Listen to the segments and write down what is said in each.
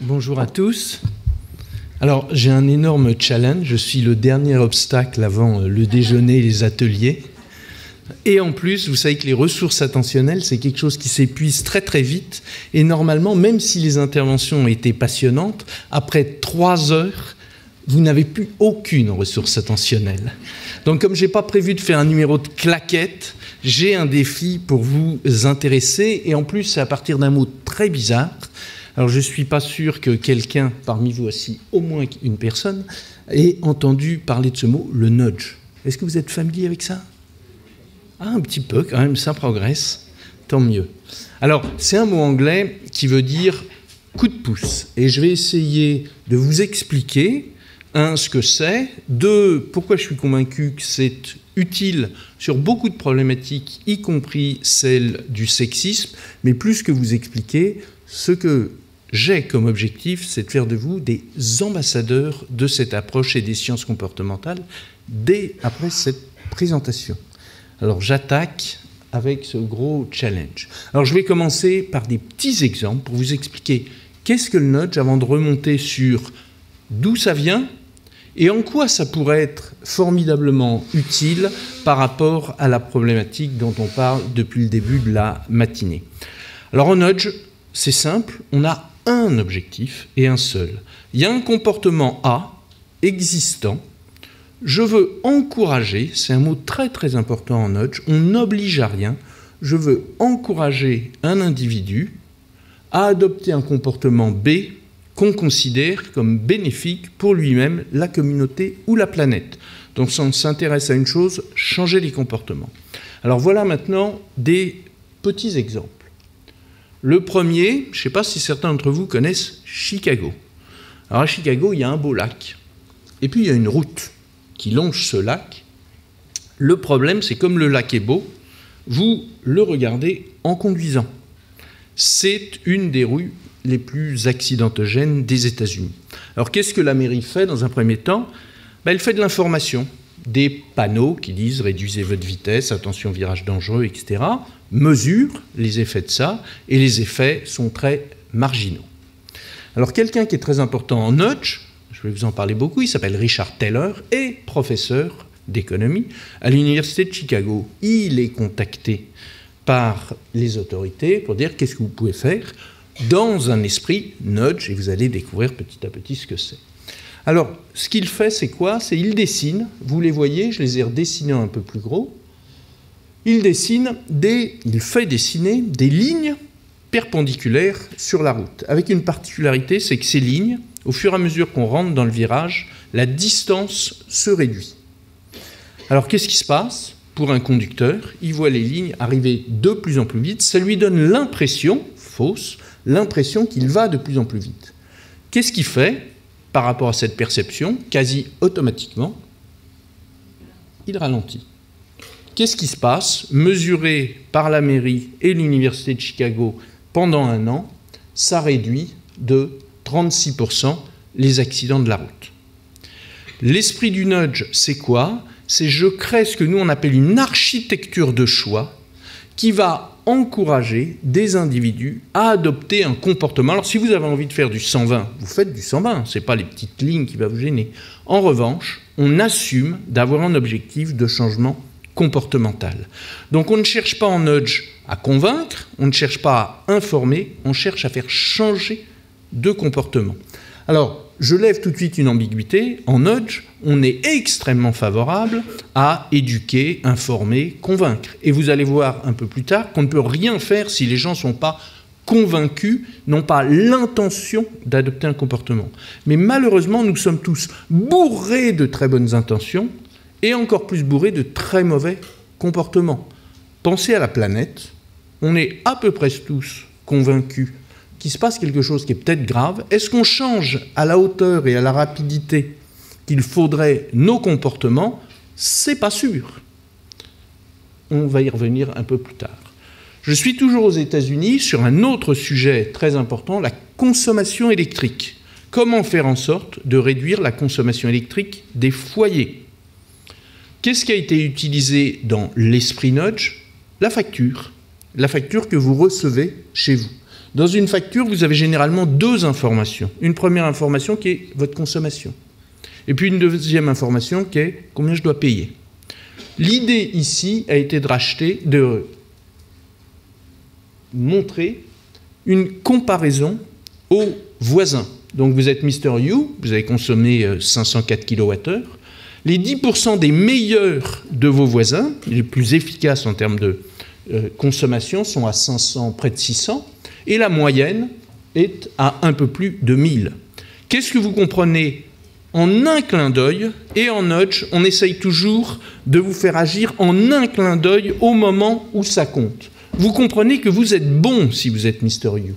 Bonjour à tous. Alors, j'ai un énorme challenge. Je suis le dernier obstacle avant le déjeuner et les ateliers. Et en plus, vous savez que les ressources attentionnelles, c'est quelque chose qui s'épuise très très vite. Et normalement, même si les interventions ont été passionnantes, après 3 heures, vous n'avez plus aucune ressource attentionnelle. Donc, comme je n'ai pas prévu de faire un numéro de claquette, j'ai un défi pour vous intéresser. Et en plus, c'est à partir d'un mot très bizarre. Alors, je ne suis pas sûr que quelqu'un parmi vous aussi, au moins une personne, ait entendu parler de ce mot, le nudge. Est-ce que vous êtes familier avec ça ? Ah, un petit peu quand même, ça progresse, tant mieux. Alors, c'est un mot anglais qui veut dire coup de pouce. Et je vais essayer de vous expliquer, ce que c'est, pourquoi je suis convaincu que c'est utile sur beaucoup de problématiques, y compris celle du sexisme, mais plus que vous expliquer, ce que j'ai comme objectif, c'est de faire de vous des ambassadeurs de cette approche et des sciences comportementales dès après cette présentation. Alors j'attaque avec ce gros challenge. Alors je vais commencer par des petits exemples pour vous expliquer qu'est-ce que le nudge avant de remonter sur d'où ça vient et en quoi ça pourrait être formidablement utile par rapport à la problématique dont on parle depuis le début de la matinée. Alors en nudge, c'est simple, on a un objectif et un seul. Il y a un comportement A existant. Je veux encourager, c'est un mot très très important en nudge, on n'oblige à rien, je veux encourager un individu à adopter un comportement B qu'on considère comme bénéfique pour lui-même, la communauté ou la planète. Donc ça, on s'intéresse à une chose, changer les comportements. Alors voilà maintenant des petits exemples. Le premier, je ne sais pas si certains d'entre vous connaissent Chicago. Alors à Chicago, il y a un beau lac, et puis il y a une route qui longe ce lac. Le problème, c'est comme le lac est beau, vous le regardez en conduisant. C'est une des rues les plus accidentogènes des États-Unis. Alors qu'est-ce que la mairie fait dans un premier temps ? Elle fait de l'information, des panneaux qui disent « réduisez votre vitesse, attention virage dangereux », etc., mesure les effets de ça, et les effets sont très marginaux. Alors quelqu'un qui est très important en nudge, je vais vous en parler beaucoup, il s'appelle Richard Taylor, et professeur d'économie à l'université de Chicago. Il est contacté par les autorités pour dire qu'est-ce que vous pouvez faire dans un esprit nudge, et vous allez découvrir petit à petit ce que c'est. Alors, ce qu'il fait, c'est quoi ? C'est il dessine, vous les voyez, je les ai redessinés un peu plus gros, il fait dessiner des lignes perpendiculaires sur la route, avec une particularité, c'est que ces lignes, au fur et à mesure qu'on rentre dans le virage, la distance se réduit. Alors, qu'est-ce qui se passe ? Pour un conducteur, il voit les lignes arriver de plus en plus vite, ça lui donne l'impression, fausse, l'impression qu'il va de plus en plus vite. Qu'est-ce qu'il fait par rapport à cette perception ? Quasi automatiquement, il ralentit. Qu'est-ce qui se passe ? Mesuré par la mairie et l'université de Chicago pendant 1 an, ça réduit de 36% les accidents de la route. L'esprit du nudge, c'est quoi ? C'est je crée ce que nous on appelle une architecture de choix qui va encourager des individus à adopter un comportement. Alors si vous avez envie de faire du 120, vous faites du 120, ce n'est pas les petites lignes qui vont vous gêner. En revanche, on assume d'avoir un objectif de changement comportemental. Donc on ne cherche pas en nudge à convaincre, on ne cherche pas à informer, on cherche à faire changer de comportement. Alors, je lève tout de suite une ambiguïté. En nudge, on est extrêmement favorable à éduquer, informer, convaincre. Et vous allez voir un peu plus tard qu'on ne peut rien faire si les gens ne sont pas convaincus, n'ont pas l'intention d'adopter un comportement. Mais malheureusement, nous sommes tous bourrés de très bonnes intentions et encore plus bourrés de très mauvais comportements. Pensez à la planète. On est à peu près tous convaincus qu'il se passe quelque chose qui est peut-être grave. Est-ce qu'on change à la hauteur et à la rapidité qu'il faudrait nos comportements ? C'est pas sûr. On va y revenir un peu plus tard. Je suis toujours aux États-Unis sur un autre sujet très important, la consommation électrique. Comment faire en sorte de réduire la consommation électrique des foyers ? Qu'est-ce qui a été utilisé dans l'esprit nudge ? La facture que vous recevez chez vous. Dans une facture, vous avez généralement deux informations. Une première information qui est votre consommation. Et puis une deuxième information qui est combien je dois payer. L'idée ici a été de montrer une comparaison aux voisins. Donc vous êtes Mr. You, vous avez consommé 504 kWh. Les 10% des meilleurs de vos voisins, les plus efficaces en termes de consommation, sont à 500, près de 600. Et la moyenne est à un peu plus de 1000. Qu'est-ce que vous comprenez en un clin d'œil? Et en nudge, on essaye toujours de vous faire agir en un clin d'œil au moment où ça compte. Vous comprenez que vous êtes bon si vous êtes Mr. You.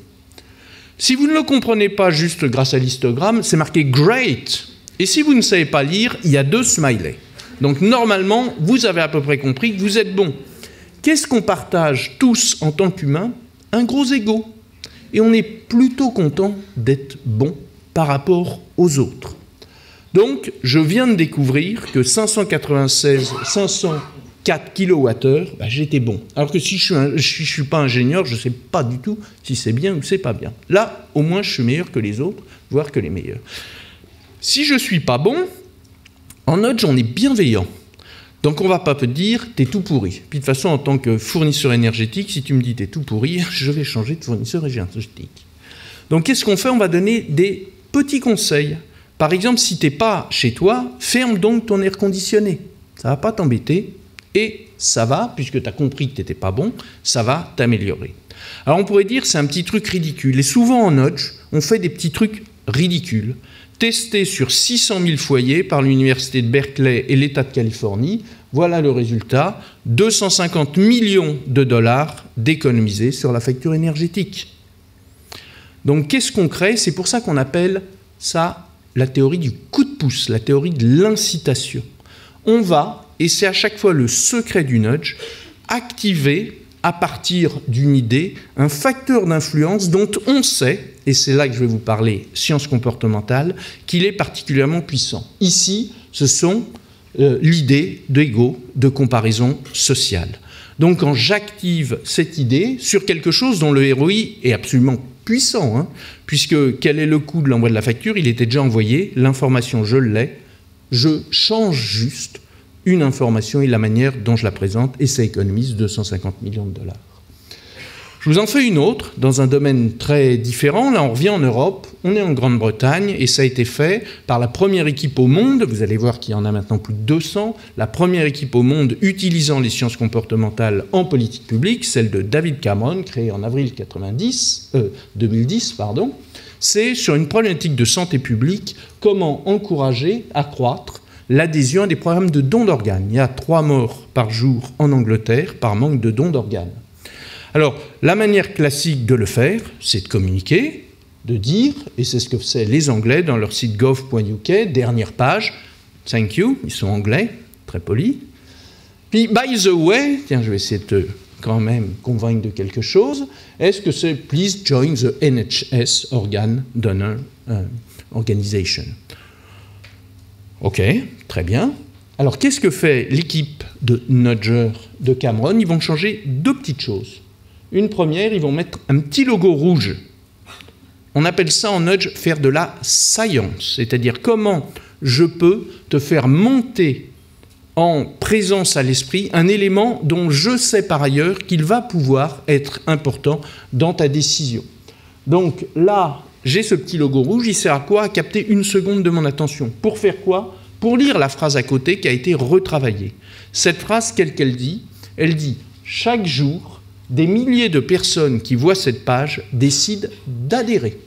Si vous ne le comprenez pas juste grâce à l'histogramme, c'est marqué « Great ». Et si vous ne savez pas lire, il y a 2 smileys. Donc normalement, vous avez à peu près compris que vous êtes bon. Qu'est-ce qu'on partage tous en tant qu'humains? Un gros ego. Et on est plutôt content d'être bon par rapport aux autres. Donc, je viens de découvrir que 504 kWh, j'étais bon. Alors que si je ne suis pas ingénieur, je ne sais pas du tout si c'est bien ou c'est pas bien. Là, au moins, je suis meilleur que les autres, voire que les meilleurs. Si je ne suis pas bon, en nudge, on est bienveillant. Donc, on ne va pas te dire « t'es tout pourri ». Puis, de toute façon, en tant que fournisseur énergétique, si tu me dis « t'es tout pourri », je vais changer de fournisseur énergétique. Donc, qu'est-ce qu'on fait? On va donner des petits conseils. Par exemple, si tu n'es pas chez toi, ferme donc ton air conditionné. Ça ne va pas t'embêter et ça va, puisque tu as compris que tu n'étais pas bon, ça va t'améliorer. Alors, on pourrait dire c'est un petit truc ridicule. Et souvent, en nudge, on fait des petits trucs ridicules. Testé sur 600 000 foyers par l'Université de Berkeley et l'État de Californie, voilà le résultat, 250 millions de dollars d'économisés sur la facture énergétique. Donc qu'est-ce qu'on crée? C'est pour ça qu'on appelle ça la théorie du coup de pouce, la théorie de l'incitation. On va, et c'est à chaque fois le secret du nudge, activer à partir d'une idée, un facteur d'influence dont on sait, et c'est là que je vais vous parler sciences comportementales, qu'il est particulièrement puissant. Ici, ce sont l'idée d'ego, de comparaison sociale. Donc quand j'active cette idée sur quelque chose dont le ROI est absolument puissant, puisque quel est le coût de l'envoi de la facture? Il était déjà envoyé, l'information je l'ai, je change juste une information et la manière dont je la présente, et ça économise 250 millions de dollars. Je vous en fais une autre, dans un domaine très différent. Là, on revient en Europe, on est en Grande-Bretagne, et ça a été fait par la première équipe au monde, vous allez voir qu'il y en a maintenant plus de 200, la première équipe au monde utilisant les sciences comportementales en politique publique, celle de David Cameron, créée en avril 2010, c'est sur une problématique de santé publique, comment encourager, accroître l'adhésion à des programmes de dons d'organes. Il y a 3 morts par jour en Angleterre par manque de dons d'organes. Alors, la manière classique de le faire, c'est de communiquer, de dire, et c'est ce que faisaient les Anglais dans leur site gov.uk, dernière page, thank you, ils sont anglais, très polis. Puis, by the way, tiens, je vais essayer de te quand même convaincre de quelque chose, est-ce que c'est please join the NHS Organ Donor Organization? Ok, très bien. Alors, qu'est-ce que fait l'équipe de nudgers de Cameron? Ils vont changer 2 petites choses. Une première, ils vont mettre un petit logo rouge. On appelle ça en nudge faire de la science, c'est-à-dire comment je peux te faire monter en présence à l'esprit un élément dont je sais par ailleurs qu'il va pouvoir être important dans ta décision. Donc là, j'ai ce petit logo rouge, il sert à quoi? À capter 1 seconde de mon attention. Pour faire quoi? Pour lire la phrase à côté qui a été retravaillée. Cette phrase, qu'elle dit? Elle dit « Chaque jour, des milliers de personnes qui voient cette page décident d'adhérer. »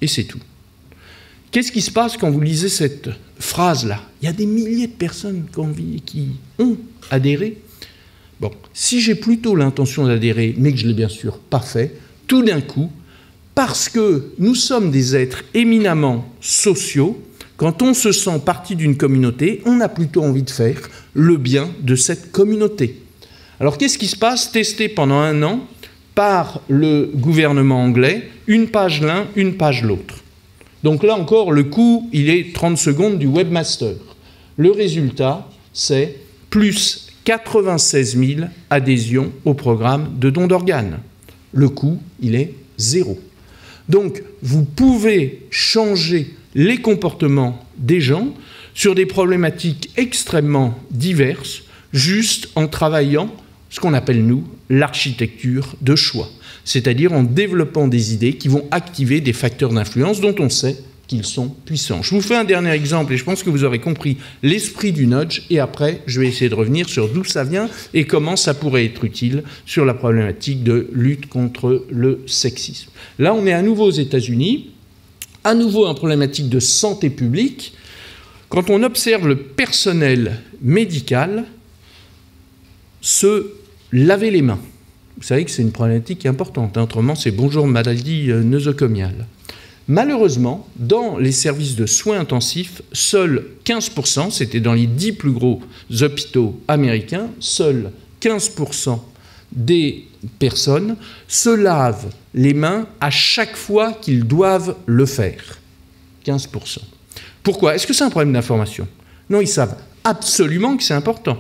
Et c'est tout. Qu'est-ce qui se passe quand vous lisez cette phrase-là? Il y a des milliers de personnes qui ont adhéré. Bon, si j'ai plutôt l'intention d'adhérer, mais que je ne l'ai bien sûr pas fait, tout d'un coup, parce que nous sommes des êtres éminemment sociaux, quand on se sent partie d'une communauté, on a plutôt envie de faire le bien de cette communauté. Alors qu'est-ce qui se passe? Testé pendant 1 an par le gouvernement anglais, une page l'un, une page l'autre. Donc là encore, le coût, il est 30 secondes du webmaster. Le résultat, c'est plus 96 000 adhésions au programme de dons d'organes. le coût, il est 0. Donc, vous pouvez changer les comportements des gens sur des problématiques extrêmement diverses, juste en travaillant ce qu'on appelle, nous, l'architecture de choix, c'est-à-dire en développant des idées qui vont activer des facteurs d'influence dont on sait qu'ils sont puissants. Je vous fais un dernier exemple et je pense que vous aurez compris l'esprit du nudge, et après je vais essayer de revenir sur d'où ça vient et comment ça pourrait être utile sur la problématique de lutte contre le sexisme. Là, on est à nouveau aux États-Unis, à nouveau une problématique de santé publique. Quand on observe le personnel médical se laver les mains, vous savez que c'est une problématique importante, autrement c'est bonjour maladie nosocomiale. Malheureusement, dans les services de soins intensifs, seuls 15%, c'était dans les 10 plus gros hôpitaux américains, seuls 15% des personnes se lavent les mains à chaque fois qu'ils doivent le faire. 15%. Pourquoi? Est-ce que c'est un problème d'information? Non, ils savent absolument que c'est important.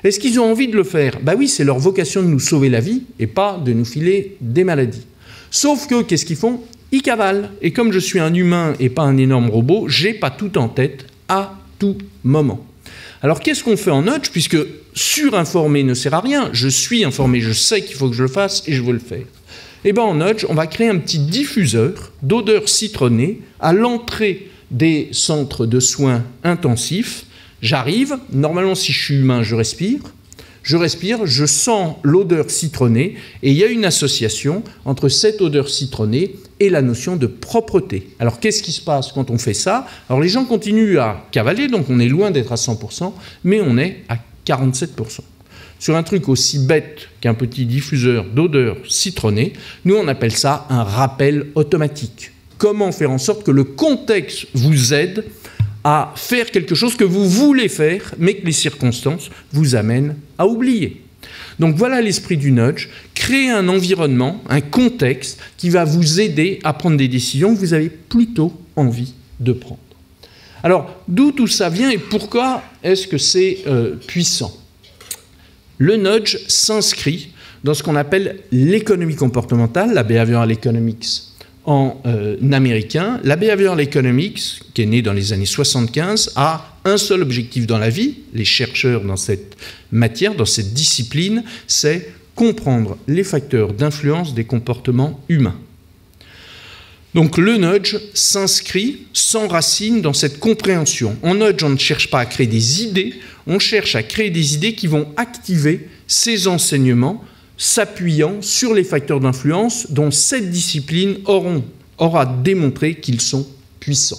Est-ce qu'ils ont envie de le faire? Ben oui, c'est leur vocation de nous sauver la vie et pas de nous filer des maladies. Sauf que, qu'est-ce qu'ils font? Ils cavalent. Et comme je suis un humain et pas un énorme robot, j'ai pas tout en tête à tout moment. Alors qu'est-ce qu'on fait en nudge? Puisque surinformer ne sert à rien. Je suis informé, je sais qu'il faut que je le fasse et je veux le faire. Eh bien en nudge, on va créer un petit diffuseur d'odeurs citronnées à l'entrée des centres de soins intensifs. J'arrive, normalement si je suis humain, je respire, je sens l'odeur citronnée et il y a une association entre cette odeur citronnée et la notion de propreté. Alors qu'est-ce qui se passe quand on fait ça? Alors les gens continuent à cavaler, donc on est loin d'être à 100%, mais on est à 47%. Sur un truc aussi bête qu'un petit diffuseur d'odeur citronnée, nous on appelle ça un rappel automatique. Comment faire en sorte que le contexte vous aide à faire quelque chose que vous voulez faire, mais que les circonstances vous amènent à oublier. Donc voilà l'esprit du nudge, créer un environnement, un contexte qui va vous aider à prendre des décisions que vous avez plutôt envie de prendre. Alors, d'où tout ça vient et pourquoi est-ce que c'est puissant? Le nudge s'inscrit dans ce qu'on appelle l'économie comportementale, la behavioral economics en américain. La behavioral economics, qui est née dans les années 75, a un seul objectif dans la vie. Les chercheurs dans cette matière, dans cette discipline, c'est comprendre les facteurs d'influence des comportements humains. Donc le nudge s'inscrit, s'enracine dans cette compréhension. En nudge, on ne cherche pas à créer des idées, on cherche à créer des idées qui vont activer ces enseignements s'appuyant sur les facteurs d'influence dont cette discipline aura démontré qu'ils sont puissants.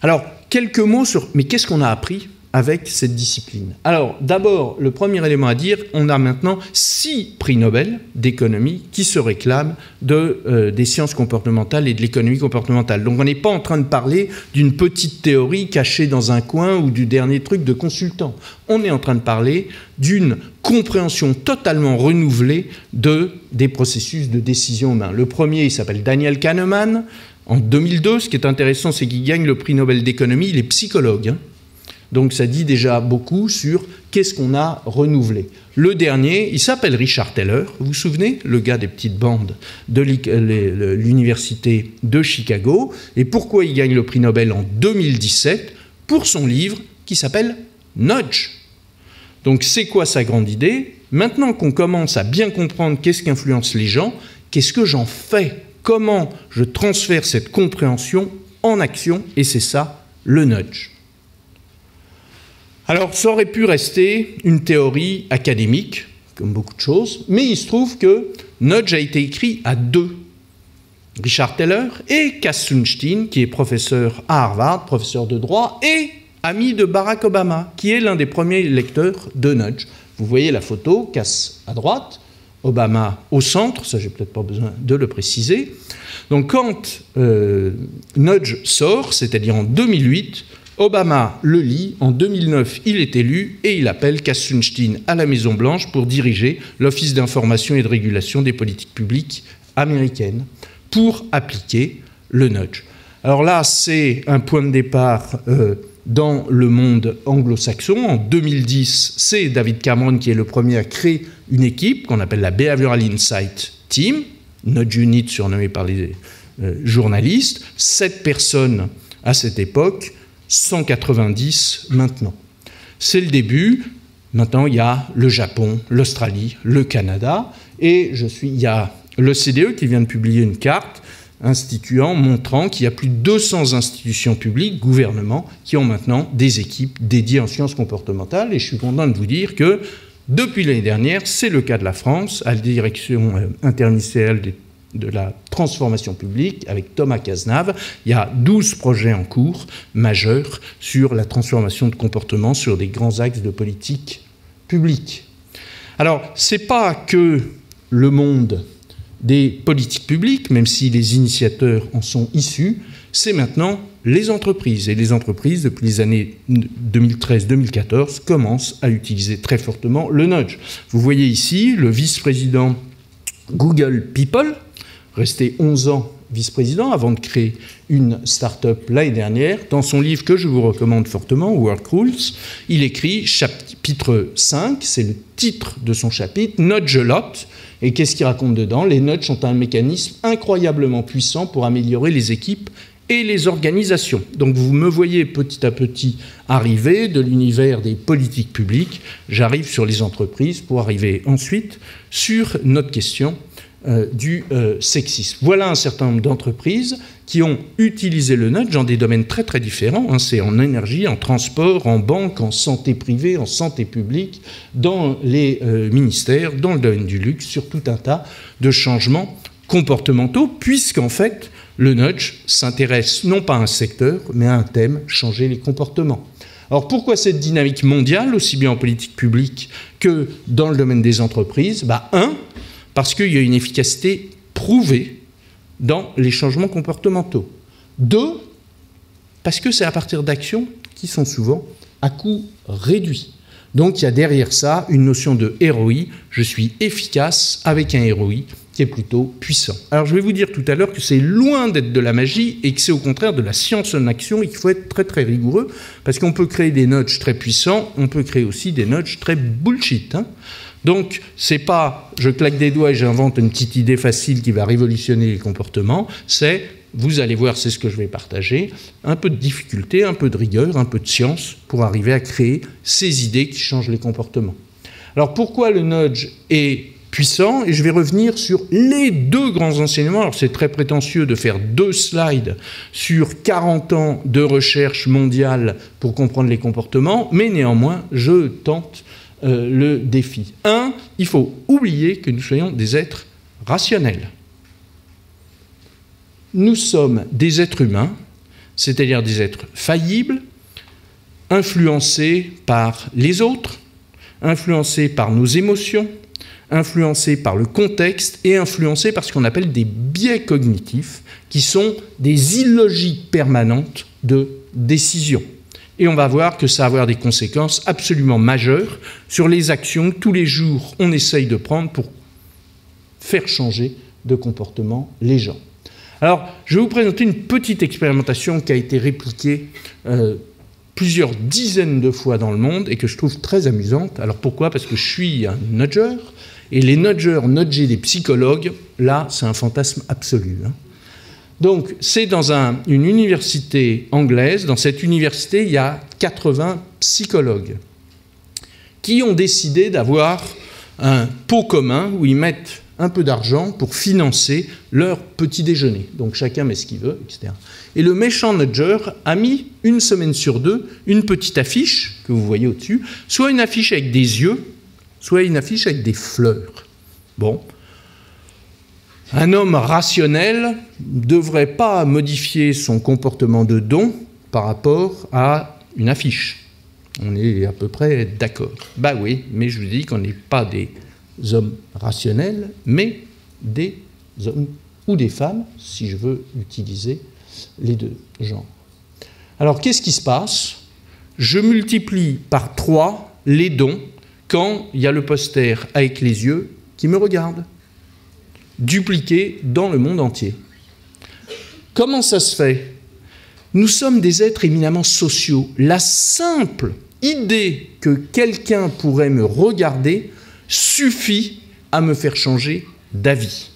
Alors, quelques mots sur... Mais qu'est-ce qu'on a appris avec cette discipline? Alors, d'abord, le premier élément à dire, on a maintenant 6 prix Nobel d'économie qui se réclament des sciences comportementales et de l'économie comportementale. Donc, on n'est pas en train de parler d'une petite théorie cachée dans un coin ou du dernier truc de consultant. On est en train de parler d'une compréhension totalement renouvelée des processus de décision humains. Le premier, il s'appelle Daniel Kahneman. En 2002, ce qui est intéressant, c'est qu'il gagne le prix Nobel d'économie. Il est psychologue, hein. Donc ça dit déjà beaucoup sur qu'est-ce qu'on a renouvelé. Le dernier, il s'appelle Richard Thaler, vous vous souvenez, le gars des petites bandes de l'université de Chicago. Et pourquoi il gagne le prix Nobel en 2017? Pour son livre qui s'appelle Nudge. Donc c'est quoi sa grande idée? Maintenant qu'on commence à bien comprendre qu'est-ce qui influence les gens, qu'est-ce que j'en fais? Comment je transfère cette compréhension en action? Et c'est ça, le nudge. Alors, ça aurait pu rester une théorie académique, comme beaucoup de choses, mais il se trouve que nudge a été écrit à 2. Richard Thaler et Cass Sunstein, qui est professeur à Harvard, professeur de droit, et ami de Barack Obama, qui est l'un des premiers lecteurs de nudge. Vous voyez la photo, Cass à droite, Obama au centre, ça j'ai peut-être pas besoin de le préciser. Donc quand nudge sort, c'est-à-dire en 2008, Obama le lit, en 2009 il est élu et il appelle Cass Sunstein à la Maison-Blanche pour diriger l'Office d'information et de régulation des politiques publiques américaines pour appliquer le nudge. Alors là, c'est un point de départ dans le monde anglo-saxon. En 2010, c'est David Cameron qui est le premier à créer une équipe qu'on appelle la Behavioral Insight Team, Nudge Unit surnommée par les journalistes. 7 personnes à cette époque, 190 maintenant. C'est le début. Maintenant, il y a le Japon, l'Australie, le Canada, et il y a l'OCDE qui vient de publier une carte montrant qu'il y a plus de 200 institutions publiques, gouvernements, qui ont maintenant des équipes dédiées en sciences comportementales. Et je suis content de vous dire que depuis l'année dernière, c'est le cas de la France, à la direction interministérielle de la transformation publique, avec Thomas Cazenave. Il y a 12 projets en cours majeurs sur la transformation de comportement sur des grands axes de politique publique. Alors, ce n'est pas que le monde des politiques publiques, même si les initiateurs en sont issus, c'est maintenant les entreprises. Et les entreprises, depuis les années 2013-2014, commencent à utiliser très fortement le nudge. Vous voyez ici le vice-président Google People, resté 11 ans vice-président avant de créer une start-up l'année dernière. Dans son livre que je vous recommande fortement, Work Rules, il écrit chapitre 5, c'est le titre de son chapitre, Nudge a lot. Et qu'est-ce qu'il raconte dedans? Les nudges sont un mécanisme incroyablement puissant pour améliorer les équipes et les organisations. Donc vous me voyez petit à petit arriver de l'univers des politiques publiques, j'arrive sur les entreprises pour arriver ensuite sur notre question du sexisme. Voilà un certain nombre d'entreprises qui ont utilisé le nudge dans des domaines très très différents. C'est en énergie, en transport, en banque, en santé privée, en santé publique, dans les ministères, dans le domaine du luxe, sur tout un tas de changements comportementaux, puisqu'en fait, le nudge s'intéresse non pas à un secteur, mais à un thème, changer les comportements. Alors pourquoi cette dynamique mondiale, aussi bien en politique publique que dans le domaine des entreprises? Parce qu'il y a une efficacité prouvée dans les changements comportementaux. 2, parce que c'est à partir d'actions qui sont souvent à coût réduit. Donc il y a derrière ça une notion de ROI. Je suis efficace avec un ROI qui est plutôt puissant. Alors je vais vous dire tout à l'heure que c'est loin d'être de la magie et que c'est au contraire de la science en action et qu'il faut être très très rigoureux parce qu'on peut créer des nudges très puissants, on peut créer aussi des nudges très bullshit. Donc, c'est pas je claque des doigts et j'invente une petite idée facile qui va révolutionner les comportements, c'est, vous allez voir, c'est ce que je vais partager, un peu de difficulté, un peu de rigueur, un peu de science pour arriver à créer ces idées qui changent les comportements. Alors, pourquoi le nudge est puissant? Et je vais revenir sur les 2 grands enseignements. Alors, c'est très prétentieux de faire 2 slides sur 40 ans de recherche mondiale pour comprendre les comportements, mais néanmoins, je tente le défi. 1, il faut oublier que nous soyons des êtres rationnels. Nous sommes des êtres humains, c'est-à-dire des êtres faillibles, influencés par les autres, influencés par nos émotions, influencés par le contexte et influencés par ce qu'on appelle des biais cognitifs, qui sont des illogiques permanentes de décision. Et on va voir que ça va avoir des conséquences absolument majeures sur les actions que tous les jours on essaye de prendre pour faire changer de comportement les gens. Alors, je vais vous présenter une petite expérimentation qui a été répliquée plusieurs dizaines de fois dans le monde et que je trouve très amusante. Alors pourquoi? Parce que je suis un nudger, et les nudgers nudger des psychologues, là, c'est un fantasme absolu. Donc, c'est dans une université anglaise. Dans cette université, il y a 80 psychologues qui ont décidé d'avoir un pot commun où ils mettent un peu d'argent pour financer leur petit déjeuner. Donc, chacun met ce qu'il veut, etc. Et le méchant nudger a mis, une semaine sur 2, une petite affiche, que vous voyez au-dessus, soit une affiche avec des yeux, soit une affiche avec des fleurs. Bon. Un homme rationnel ne devrait pas modifier son comportement de don par rapport à une affiche. On est à peu près d'accord. Bah oui, mais je vous dis qu'on n'est pas des hommes rationnels, mais des hommes ou des femmes, si je veux utiliser les 2 genres. Alors, qu'est-ce qui se passe? Je multiplie par 3 les dons quand il y a le poster avec les yeux qui me regarde, dupliqué dans le monde entier. Comment ça se fait? Nous sommes des êtres éminemment sociaux. La simple idée que quelqu'un pourrait me regarder suffit à me faire changer d'avis.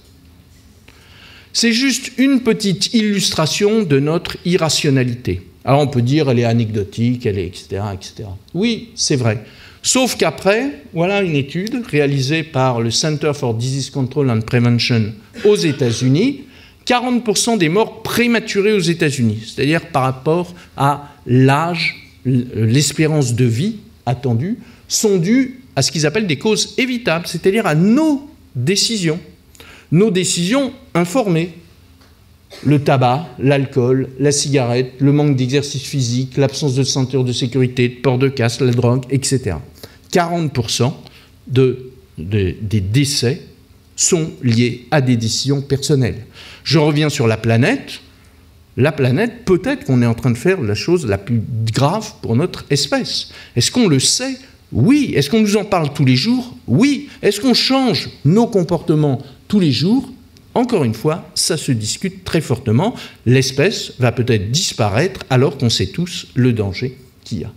C'est juste une petite illustration de notre irrationalité. Alors on peut dire elle est anecdotique, elle est etc. etc. Oui, c'est vrai. Sauf qu'après, voilà une étude réalisée par le Center for Disease Control and Prevention aux États-Unis. 40% des morts prématurées aux États-Unis, c'est-à-dire par rapport à l'âge, l'espérance de vie attendue, sont dues à ce qu'ils appellent des causes évitables, c'est-à-dire à nos décisions informées. Le tabac, l'alcool, la cigarette, le manque d'exercice physique, l'absence de ceinture de sécurité, de port de casque, la drogue, etc. 40% des décès sont liés à des décisions personnelles. Je reviens sur la planète. La planète, peut-être qu'on est en train de faire la chose la plus grave pour notre espèce. Est-ce qu'on le sait? Oui. Est-ce qu'on nous en parle tous les jours? Oui. Est-ce qu'on change nos comportements tous les jours? Encore une fois, ça se discute très fortement. L'espèce va peut-être disparaître alors qu'on sait tous le danger qu'il y a.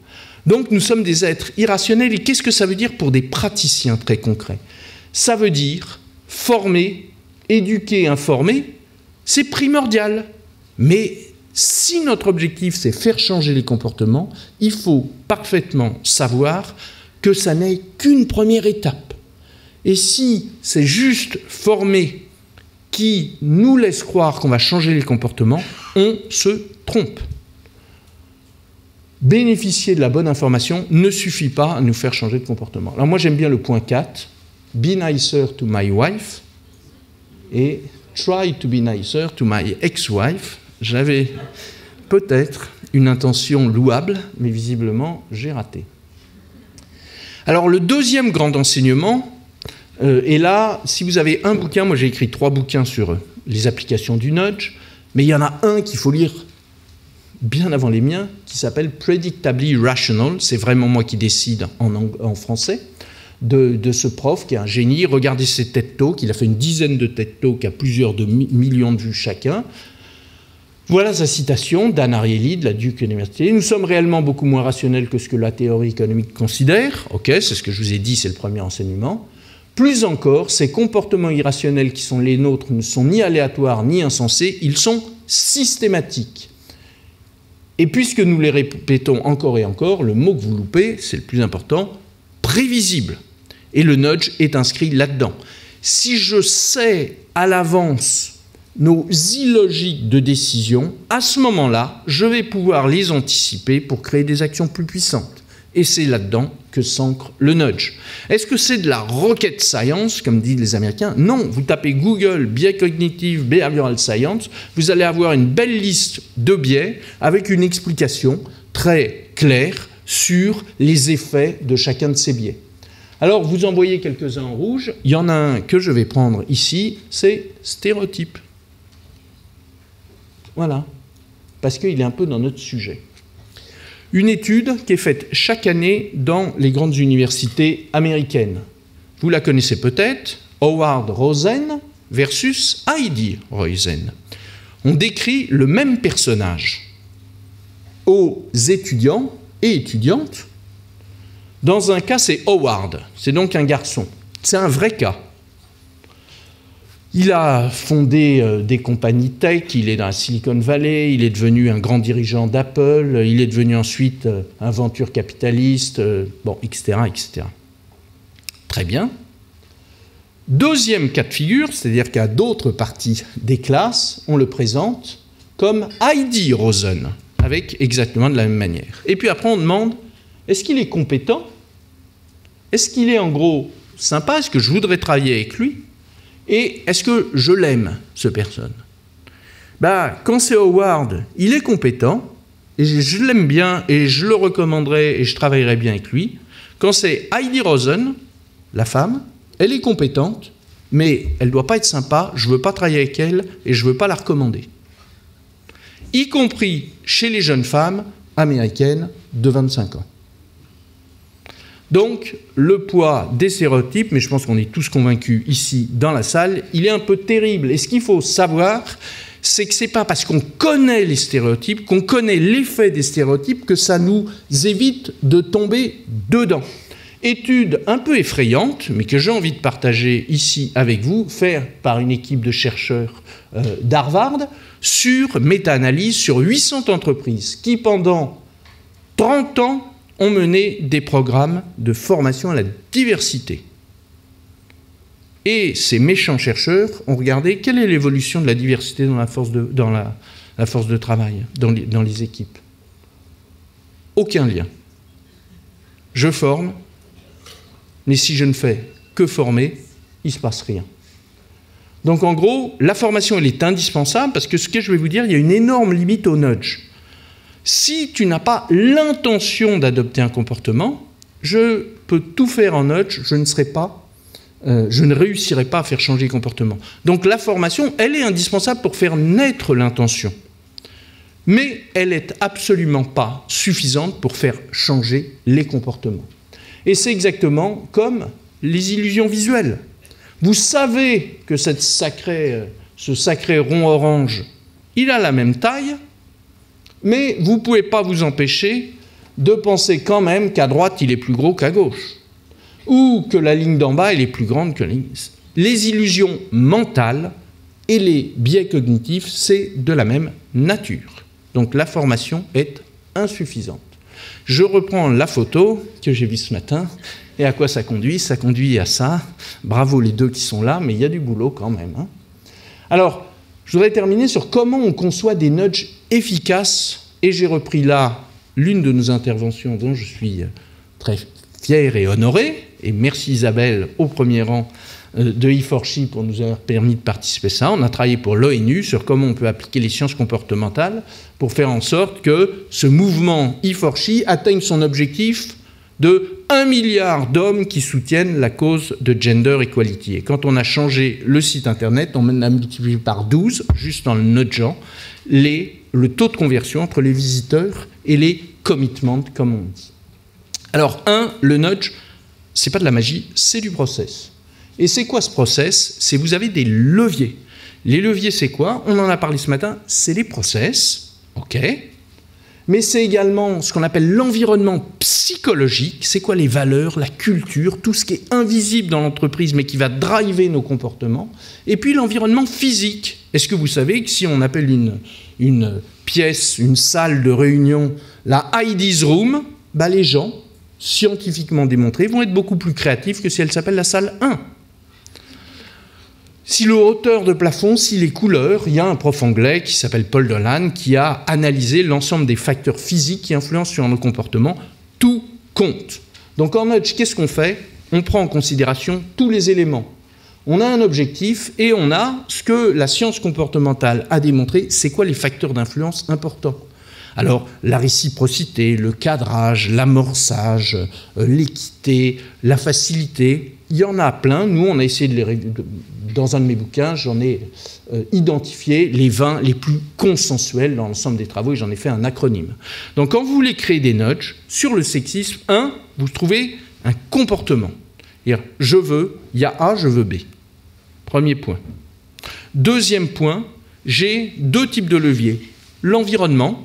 Donc nous sommes des êtres irrationnels. Et qu'est-ce que ça veut dire pour des praticiens très concrets? Ça veut dire former, éduquer, informer, c'est primordial. Mais si notre objectif, c'est faire changer les comportements, il faut parfaitement savoir que ça n'est qu'une première étape. Et si c'est juste former qui nous laisse croire qu'on va changer les comportements, on se trompe. Bénéficier de la bonne information ne suffit pas à nous faire changer de comportement. Alors moi, j'aime bien le point 4, « Be nicer to my wife » et « Try to be nicer to my ex-wife ». J'avais peut-être une intention louable, mais visiblement, j'ai raté. Alors, le deuxième grand enseignement, et là, si vous avez un bouquin, moi j'ai écrit 3 bouquins sur les applications du nudge, mais il y en a un qu'il faut lire bien avant les miens, qui s'appelle « Predictably Rational ». C'est vraiment moi qui décide en français, de ce prof qui est un génie. Regardez ses TED Talks, il a fait une dizaine de TED Talks à plusieurs millions de vues chacun. Voilà sa citation d'Anne Ariely de la Duke University. « Nous sommes réellement beaucoup moins rationnels que ce que la théorie économique considère. » Ok, c'est ce que je vous ai dit, c'est le premier enseignement. Plus encore, ces comportements irrationnels qui sont les nôtres ne sont ni aléatoires ni insensés, ils sont systématiques. Et puisque nous les répétons encore et encore, le mot que vous loupez, c'est le plus important, prévisible. Et le nudge est inscrit là-dedans. Si je sais à l'avance nos illogiques de décision, à ce moment-là, je vais pouvoir les anticiper pour créer des actions plus puissantes. Et c'est là-dedans que s'ancre le nudge. Est-ce que c'est de la rocket science, comme disent les Américains? Non, vous tapez Google biais cognitif, behavioral science, vous allez avoir une belle liste de biais avec une explication très claire sur les effets de chacun de ces biais. Alors, vous en voyez quelques-uns en rouge. Il y en a un que je vais prendre ici, c'est stéréotype. Voilà, parce qu'il est un peu dans notre sujet. Une étude qui est faite chaque année dans les grandes universités américaines. Vous la connaissez peut-être, Howard Rosen versus Heidi Rosen. On décrit le même personnage aux étudiants et étudiantes. Dans un cas, c'est Howard, c'est donc un garçon. C'est un vrai cas. Il a fondé des compagnies tech, il est dans la Silicon Valley, il est devenu un grand dirigeant d'Apple, il est devenu ensuite un venture capitaliste, bon, etc., etc. Très bien. Deuxième cas de figure, c'est-à-dire qu'à d'autres parties des classes, on le présente comme Heidi Rosen, avec exactement de la même manière. Et puis après, on demande, est-ce qu'il est compétent? Est-ce qu'il est en gros sympa? Est-ce que je voudrais travailler avec lui? Et est-ce que je l'aime, cette personne? Quand c'est Howard, il est compétent, et je l'aime bien, et je le recommanderais, et je travaillerai bien avec lui. Quand c'est Heidi Rosen, la femme, elle est compétente, mais elle ne doit pas être sympa, je ne veux pas travailler avec elle, et je ne veux pas la recommander. Y compris chez les jeunes femmes américaines de 25 ans. Donc, le poids des stéréotypes, mais je pense qu'on est tous convaincus ici dans la salle, il est un peu terrible. Et ce qu'il faut savoir, c'est que ce n'est pas parce qu'on connaît les stéréotypes, qu'on connaît l'effet des stéréotypes, que ça nous évite de tomber dedans. Étude un peu effrayante, mais que j'ai envie de partager ici avec vous, faite par une équipe de chercheurs d'Harvard, sur méta-analyse sur 800 entreprises qui, pendant 30 ans, ont mené des programmes de formation à la diversité. Et ces méchants chercheurs ont regardé quelle est l'évolution de la diversité dans la force de travail, dans les équipes. Aucun lien. Je forme, mais si je ne fais que former, il ne se passe rien. Donc en gros, la formation, elle est indispensable parce que ce que je vais vous dire, il y a une énorme limite au nudge. Si tu n'as pas l'intention d'adopter un comportement, je peux tout faire en nudge, je ne réussirai pas à faire changer le comportement. Donc la formation, elle est indispensable pour faire naître l'intention. Mais elle n'est absolument pas suffisante pour faire changer les comportements. Et c'est exactement comme les illusions visuelles. Vous savez que ce sacré rond orange, il a la même taille, mais vous ne pouvez pas vous empêcher de penser quand même qu'à droite, il est plus gros qu'à gauche, ou que la ligne d'en bas, elle est plus grande que la ligne. Les illusions mentales et les biais cognitifs, c'est de la même nature. Donc la formation est insuffisante. Je reprends la photo que j'ai vue ce matin. Et à quoi ça conduit? Ça conduit à ça. Bravo les deux qui sont là, mais il y a du boulot quand même. Hein. Alors, je voudrais terminer sur comment on conçoit des nudges efficaces. Et j'ai repris là l'une de nos interventions dont je suis très fier et honoré. Et merci Isabelle, au premier rang de E4She pour nous avoir permis de participer à ça. On a travaillé pour l'ONU sur comment on peut appliquer les sciences comportementales pour faire en sorte que ce mouvement E4She atteigne son objectif de 1 milliard d'hommes qui soutiennent la cause de gender equality. Et quand on a changé le site internet, on a multiplié par 12, juste en le nudgeant, le taux de conversion entre les visiteurs et les commitments, comme on dit. Alors, le nudge, c'est pas de la magie, c'est du process. Et c'est quoi ce process? C'est vous avez des leviers. Les leviers, c'est quoi? On en a parlé ce matin, c'est les process, ok. Mais c'est également ce qu'on appelle l'environnement psychologique. C'est quoi les valeurs, la culture, tout ce qui est invisible dans l'entreprise, mais qui va driver nos comportements. Et puis l'environnement physique. Est-ce que vous savez que si on appelle une pièce, une salle de réunion, la Heidi's Room, bah les gens, scientifiquement démontrés, vont être beaucoup plus créatifs que si elle s'appelle la salle 1. Si le hauteur de plafond, si les couleurs, il y a un prof anglais qui s'appelle Paul Dolan qui a analysé l'ensemble des facteurs physiques qui influencent sur nos comportements. Tout compte. Donc en nudge, qu'est-ce qu'on fait? On prend en considération tous les éléments. On a un objectif et on a ce que la science comportementale a démontré, c'est quoi les facteurs d'influence importants. Alors, la réciprocité, le cadrage, l'amorçage, l'équité, la facilité, il y en a plein. Nous, on a essayé dans un de mes bouquins, j'en ai identifié les 20 les plus consensuels dans l'ensemble des travaux et j'en ai fait un acronyme. Donc, quand vous voulez créer des nudges sur le sexisme, vous trouvez un comportement. C'est-à-dire, je veux, il y a A, je veux B. Premier point. Deuxième point, j'ai deux types de leviers. L'environnement,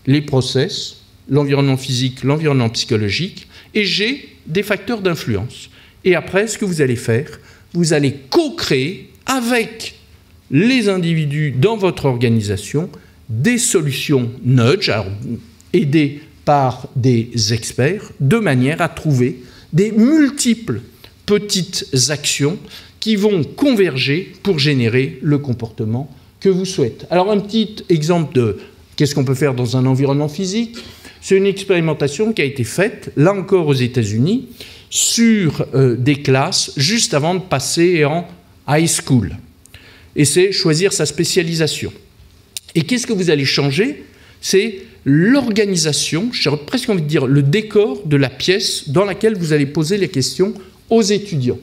les process, l'environnement physique, l'environnement psychologique, et j'ai des facteurs d'influence. Et après, ce que vous allez faire, vous allez co-créer avec les individus dans votre organisation des solutions nudge, alors aidées par des experts, de manière à trouver des multiples petites actions qui vont converger pour générer le comportement que vous souhaitez. Alors un petit exemple de qu'est-ce qu'on peut faire dans un environnement physique? C'est une expérimentation qui a été faite, là encore aux États-Unis, sur des classes juste avant de passer en high school. Et c'est choisir sa spécialisation. Et qu'est-ce que vous allez changer? C'est l'organisation, j'aurais presque envie de dire le décor de la pièce dans laquelle vous allez poser les questions aux étudiants.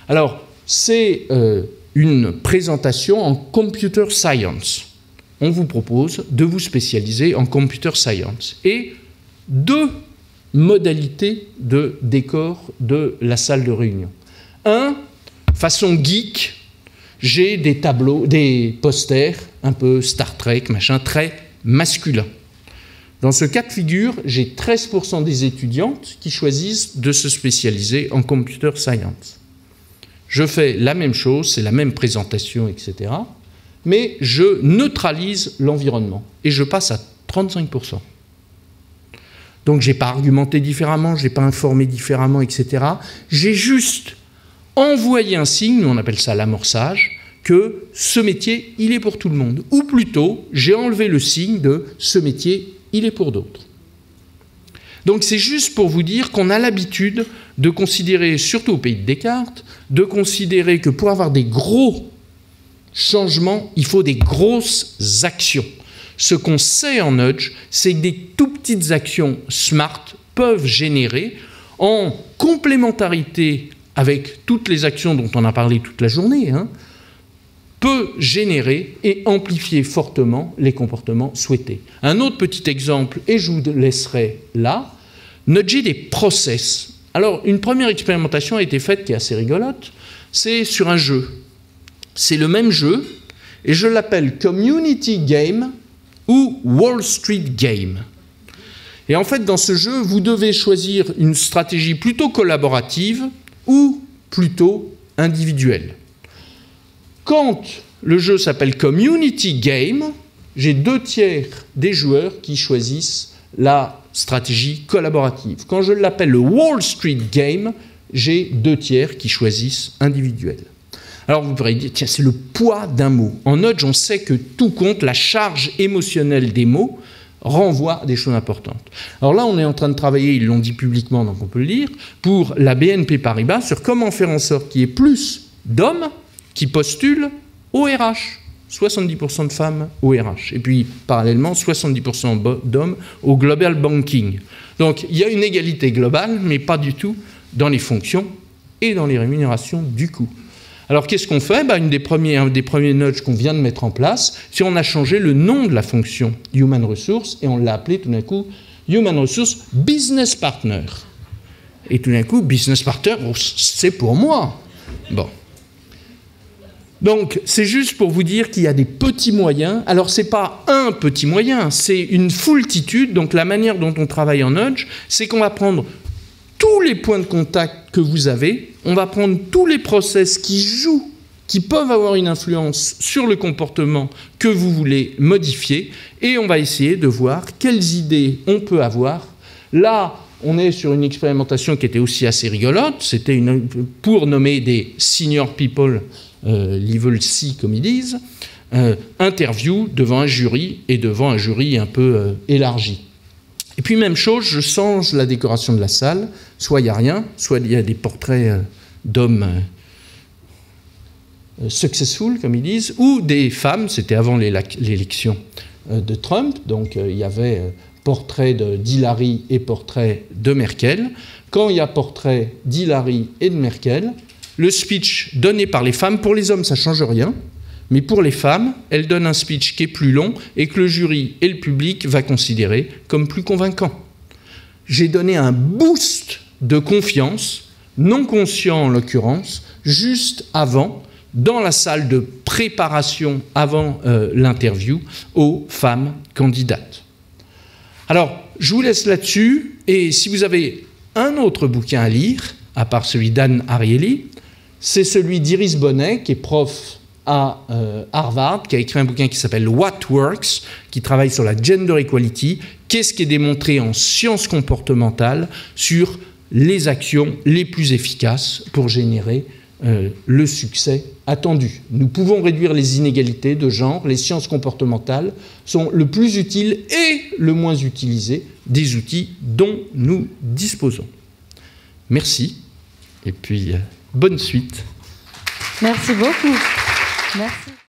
Alors, c'est une présentation en computer science. On vous propose de vous spécialiser en computer science. Et deux modalités de décor de la salle de réunion. Façon geek, j'ai des tableaux, des posters un peu Star Trek, machin, très masculins. Dans ce cas de figure, j'ai 13% des étudiantes qui choisissent de se spécialiser en computer science. Je fais la même chose, c'est la même présentation, etc. Mais je neutralise l'environnement et je passe à 35%. Donc je n'ai pas argumenté différemment, je n'ai pas informé différemment, etc. J'ai juste envoyé un signe, on appelle ça l'amorçage, que ce métier, il est pour tout le monde. Ou plutôt, j'ai enlevé le signe de ce métier, il est pour d'autres. Donc c'est juste pour vous dire qu'on a l'habitude de considérer, surtout au pays de Descartes, de considérer que pour avoir des gros changements, il faut des grosses actions. Ce qu'on sait en nudge, c'est que des tout petites actions smart peuvent générer, en complémentarité avec toutes les actions dont on a parlé toute la journée, peut générer et amplifier fortement les comportements souhaités. Un autre petit exemple, et je vous laisserai là, nudger des process. Alors, une première expérimentation a été faite qui est assez rigolote, c'est sur un jeu. C'est le même jeu, et je l'appelle Community Game ou Wall Street Game. Et en fait, dans ce jeu, vous devez choisir une stratégie plutôt collaborative ou plutôt individuelle. Quand le jeu s'appelle Community Game, j'ai 2/3 des joueurs qui choisissent la stratégie collaborative. Quand je l'appelle le Wall Street Game, j'ai 2/3 qui choisissent individuel. Alors vous pourrez dire, tiens, c'est le poids d'un mot. En nudge, on sait que tout compte, la charge émotionnelle des mots renvoie à des choses importantes. Alors là, on est en train de travailler, ils l'ont dit publiquement, donc on peut le lire, pour la BNP Paribas, sur comment faire en sorte qu'il y ait plus d'hommes qui postulent au RH. 70% de femmes au RH. Et puis, parallèlement, 70% d'hommes au global banking. Donc, il y a une égalité globale, mais pas du tout dans les fonctions et dans les rémunérations du coup. Alors, qu'est-ce qu'on fait? Un des premiers nudges qu'on vient de mettre en place, c'est on a changé le nom de la fonction Human Resource et on l'a appelé tout d'un coup Human Resource Business Partner. Et tout d'un coup, Business Partner, c'est pour moi. Bon. Donc, c'est juste pour vous dire qu'il y a des petits moyens. Alors, ce n'est pas un petit moyen, c'est une foultitude. Donc, la manière dont on travaille en nudge, c'est qu'on va prendre tous les points de contact que vous avez, on va prendre tous les process qui jouent, qui peuvent avoir une influence sur le comportement que vous voulez modifier, et on va essayer de voir quelles idées on peut avoir. Là, on est sur une expérimentation qui était aussi assez rigolote. C'était pour nommer des senior people, level C comme ils disent, interview devant un jury et devant un jury un peu élargi. Et puis même chose, je change la décoration de la salle, soit il n'y a rien, soit il y a des portraits d'hommes successful comme ils disent, ou des femmes, c'était avant l'élection de Trump, donc il y avait portrait d'Hillary et portrait de Merkel. Quand il y a portrait d'Hillary et de Merkel, le speech donné par les femmes, pour les hommes ça ne change rien, mais pour les femmes, elles donnent un speech qui est plus long et que le jury et le public va considérer comme plus convaincant. J'ai donné un boost de confiance, non conscient en l'occurrence, juste avant, dans la salle de préparation avant l'interview, aux femmes candidates. Alors, je vous laisse là-dessus, et si vous avez un autre bouquin à lire, à part celui d'Anne Ariely, c'est celui d'Iris Bonnet, qui est prof à Harvard, qui a écrit un bouquin qui s'appelle What Works, qui travaille sur la gender equality, qu'est-ce qui est démontré en sciences comportementales sur les actions les plus efficaces pour générer le succès attendu. Nous pouvons réduire les inégalités de genre, les sciences comportementales sont le plus utile et le moins utilisé des outils dont nous disposons. Merci, et puis bonne suite. Merci beaucoup. Merci.